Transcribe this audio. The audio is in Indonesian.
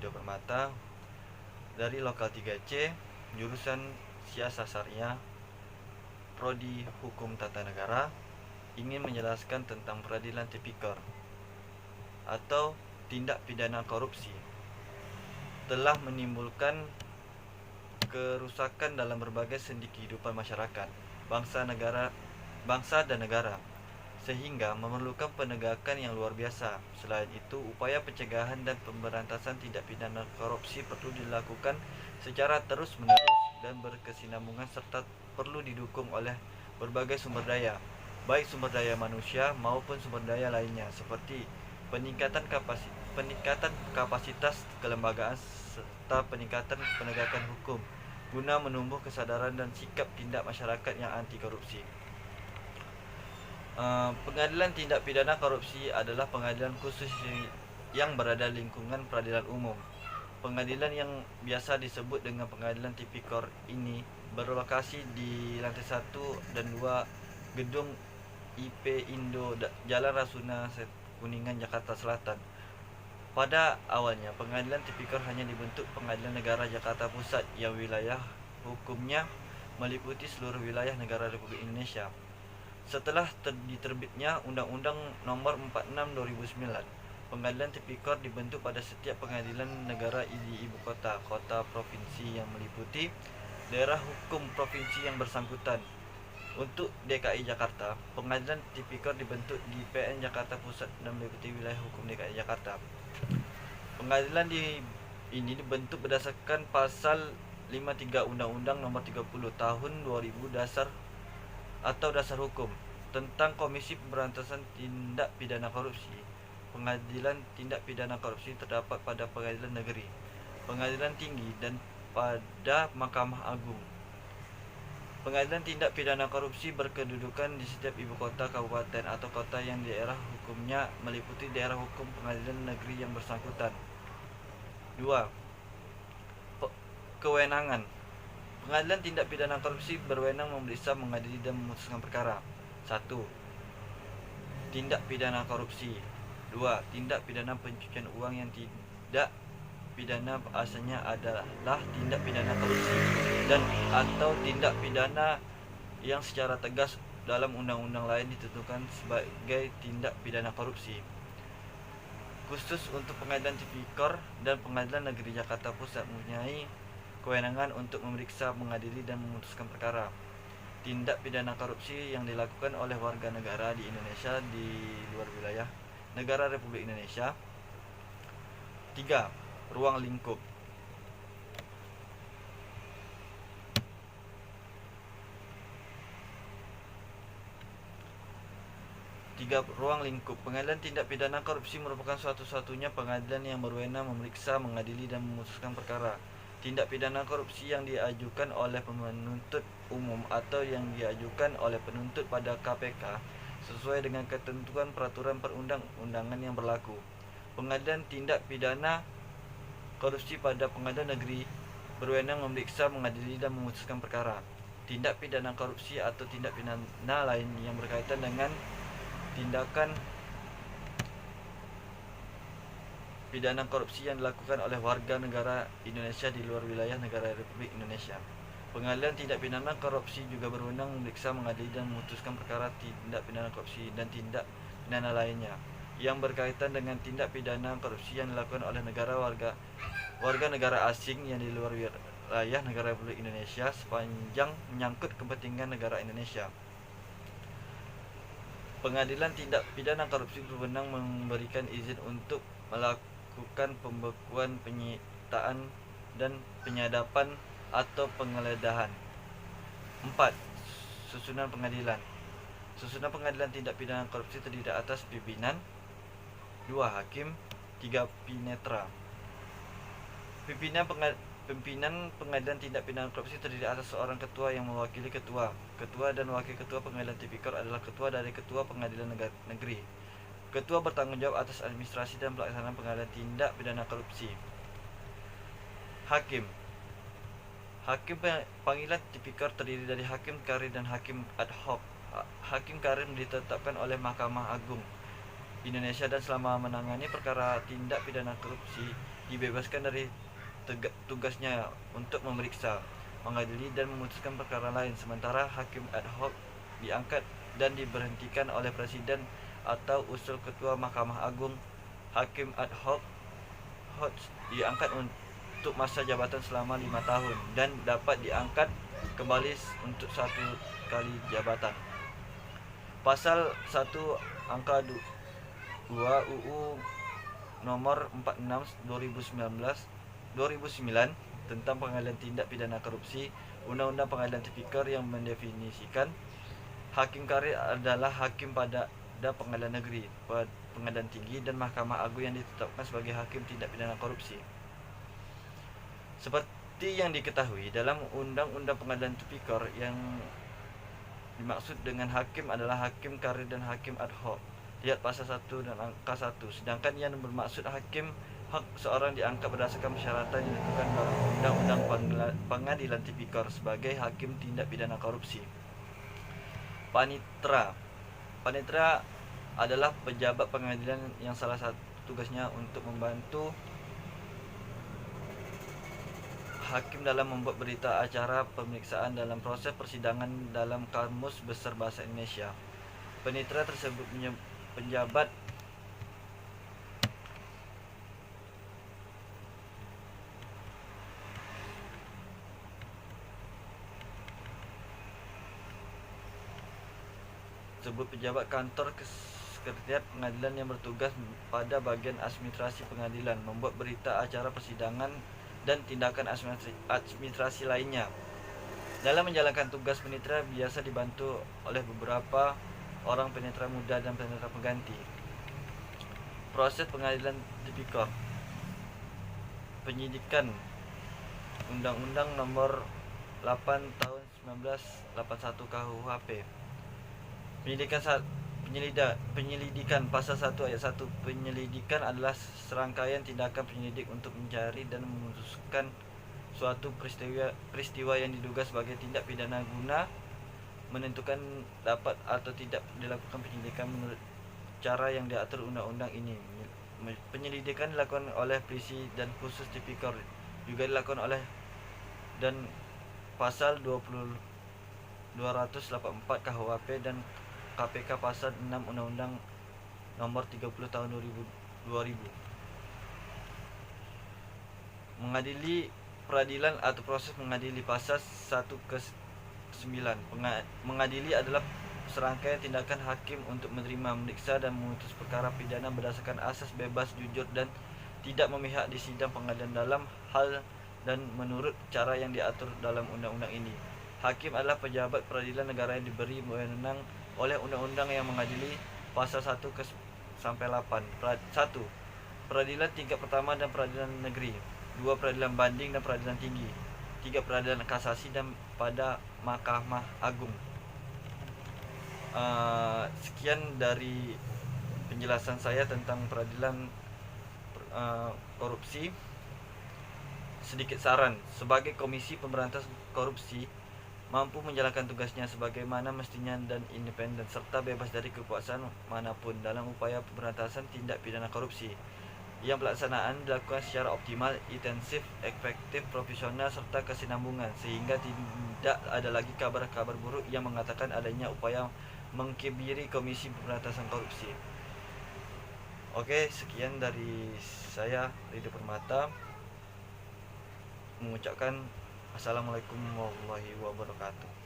Yudo Permata dari Lokal 3C, jurusan Siasat Syariah, Prodi Hukum Tata Negara, ingin menjelaskan tentang peradilan tipikor atau tindak pidana korupsi telah menimbulkan kerusakan dalam berbagai sendi kehidupan masyarakat, bangsa dan negara, sehingga memerlukan penegakan yang luar biasa. Selain itu, upaya pencegahan dan pemberantasan tindak pidana korupsi perlu dilakukan secara terus-menerus dan berkesinambungan serta perlu didukung oleh berbagai sumber daya, baik sumber daya manusia maupun sumber daya lainnya, seperti peningkatan kapasitas kelembagaan serta peningkatan penegakan hukum guna menumbuh kesadaran dan sikap tindak masyarakat yang anti korupsi. Pengadilan tindak pidana korupsi adalah pengadilan khusus yang berada di lingkungan peradilan umum. Pengadilan yang biasa disebut dengan pengadilan tipikor ini berlokasi di lantai 1 dan 2 gedung IP Indo Jalan Rasuna Kuningan, Jakarta Selatan. Pada awalnya, pengadilan tipikor hanya dibentuk Pengadilan Negara Jakarta Pusat yang wilayah hukumnya meliputi seluruh wilayah negara Republik Indonesia. Setelah diterbitnya Undang-Undang Nomor 46 2009, pengadilan tipikor dibentuk pada setiap pengadilan negara di ibu kota provinsi yang meliputi daerah hukum provinsi yang bersangkutan. Untuk DKI Jakarta, pengadilan tipikor dibentuk di PN Jakarta Pusat dan meliputi wilayah hukum DKI Jakarta. Pengadilan ini dibentuk berdasarkan pasal 53 Undang-Undang Nomor 30 Tahun 2000 Dasar Hukum tentang Komisi Pemberantasan Tindak Pidana Korupsi. Pengadilan tindak pidana korupsi terdapat pada pengadilan negeri, pengadilan tinggi, dan pada Mahkamah Agung. Pengadilan tindak pidana korupsi berkedudukan di setiap ibu kota, kabupaten, atau kota yang daerah hukumnya meliputi daerah hukum pengadilan negeri yang bersangkutan. 2. Kewenangan. Pengadilan tindak pidana korupsi berwenang memeriksa, mengadili, dan memutuskan perkara. 1. Tindak pidana korupsi. 2. Tindak pidana pencucian uang yang tidak pidana asalnya adalah tindak pidana korupsi dan atau tindak pidana yang secara tegas dalam undang-undang lain ditentukan sebagai tindak pidana korupsi. Khusus untuk Pengadilan Tipikor dan Pengadilan Negeri Jakarta Pusat mempunyai kewenangan untuk memeriksa, mengadili, dan memutuskan perkara tindak pidana korupsi yang dilakukan oleh warga negara di Indonesia di luar wilayah negara Republik Indonesia. 3. Ruang lingkup. 3. Ruang lingkup. Pengadilan tindak pidana korupsi merupakan satu-satunya pengadilan yang berwenang memeriksa, mengadili, dan memutuskan perkara tindak pidana korupsi yang diajukan oleh penuntut umum atau yang diajukan oleh penuntut pada KPK sesuai dengan ketentuan peraturan perundang-undangan yang berlaku. Pengadilan tindak pidana korupsi pada pengadilan negeri berwenang memeriksa, mengadili, dan memutuskan perkara tindak pidana korupsi atau tindak pidana lain yang berkaitan dengan tindakan pidana korupsi yang dilakukan oleh warga negara Indonesia di luar wilayah negara Republik Indonesia. Pengadilan tindak pidana korupsi juga berwenang memeriksa, mengadili, dan memutuskan perkara tindak pidana korupsi dan tindak pidana lainnya yang berkaitan dengan tindak pidana korupsi yang dilakukan oleh warga negara asing yang di luar wilayah negara Republik Indonesia sepanjang menyangkut kepentingan negara Indonesia. Pengadilan tindak pidana korupsi berwenang memberikan izin untuk melakukan pembekuan, penyitaan, dan penyadapan atau penggeledahan. 4. Susunan pengadilan. Susunan pengadilan tindak pidana korupsi terdiri atas pimpinan, 2 hakim, 3 pinetra. Pimpinan pengadilan tindak pidana korupsi terdiri atas seorang ketua yang mewakili ketua. Ketua dan wakil ketua pengadilan tipikor adalah ketua dari ketua pengadilan negeri. Ketua bertanggung jawab atas administrasi dan pelaksanaan pengadilan tindak pidana korupsi. Hakim. Hakim panggilan tipikor terdiri dari hakim karir dan hakim ad hoc. Hakim karir ditetapkan oleh Mahkamah Agung Indonesia dan selama menangani perkara tindak pidana korupsi dibebaskan dari tugasnya untuk memeriksa, mengadili dan memutuskan perkara lain, sementara hakim ad hoc diangkat dan diberhentikan oleh presiden atau usul ketua Mahkamah Agung. Hakim ad hoc diangkat untuk masa jabatan selama 5 tahun dan dapat diangkat kembali untuk 1 kali jabatan. Pasal 1 angka 2 UU nomor 46 2009 tentang pengadilan tindak pidana korupsi, Undang-Undang Pengadilan Tipikor yang mendefinisikan hakim karir adalah hakim pada pengadilan negeri, pengadilan tinggi dan Mahkamah Agung yang ditetapkan sebagai hakim tindak pidana korupsi. Seperti yang diketahui dalam Undang-Undang Pengadilan Tipikor, yang dimaksud dengan hakim adalah hakim karir dan hakim ad hoc. Lihat pasal 1 dan angka 1. Sedangkan yang bermaksud hakim hak seorang diangkat berdasarkan persyaratan yang ditentukan dalam Undang-Undang Pengadilan Tipikor sebagai hakim tindak pidana korupsi. Panitera adalah pejabat pengadilan yang salah satu tugasnya untuk membantu hakim dalam membuat berita acara pemeriksaan dalam proses persidangan dalam Kamus Besar Bahasa Indonesia. Panitera tersebut penjabat kantor sekretariat pengadilan yang bertugas pada bagian administrasi pengadilan, membuat berita acara persidangan dan tindakan administrasi lainnya. Dalam menjalankan tugas, panitera biasa dibantu oleh beberapa orang panitera muda dan panitera pengganti. Proses pengadilan tipikor. Penyidikan. Undang-Undang Nomor 8 Tahun 1981 KUHP. Penyelidikan Pasal 1 Ayat 1. Penyelidikan adalah serangkaian tindakan penyelidik untuk mencari dan memutuskan suatu peristiwa yang diduga sebagai tindak pidana guna menentukan dapat atau tidak dilakukan penyelidikan menurut cara yang diatur undang-undang ini. Penyelidikan dilakukan oleh polisi dan khusus tipikor juga dilakukan oleh dan pasal 284 KUHP dan KPK pasal 6 Undang-Undang Nomor 30 Tahun 2000. Mengadili peradilan atau proses mengadili. Pasal 1 ke 9. Mengadili adalah serangkaian tindakan hakim untuk menerima, memeriksa dan memutus perkara pidana berdasarkan asas bebas, jujur dan tidak memihak di sidang pengadilan dalam hal dan menurut cara yang diatur dalam undang-undang ini. Hakim adalah pejabat peradilan negara yang diberi wewenang oleh undang-undang yang mengadili. Pasal 1 ke sampai 8. 1. Peradilan tingkat pertama dan peradilan negeri. 2. Peradilan banding dan peradilan tinggi. 3. Peradilan kasasi dan pada Mahkamah Agung. Sekian dari penjelasan saya tentang peradilan korupsi. Sedikit saran, sebagai Komisi Pemberantasan Korupsi mampu menjalankan tugasnya sebagaimana mestinya dan independen serta bebas dari kekuasaan manapun dalam upaya pemberantasan tindak pidana korupsi. Yang pelaksanaan dilakukan secara optimal, intensif, efektif, profesional serta kesinambungan sehingga tidak ada lagi kabar-kabar buruk yang mengatakan adanya upaya mengkibiri Komisi Pemberantasan Korupsi. Oke, sekian dari saya, Ridho Permata, mengucapkan Assalamualaikum warahmatullahi wabarakatuh.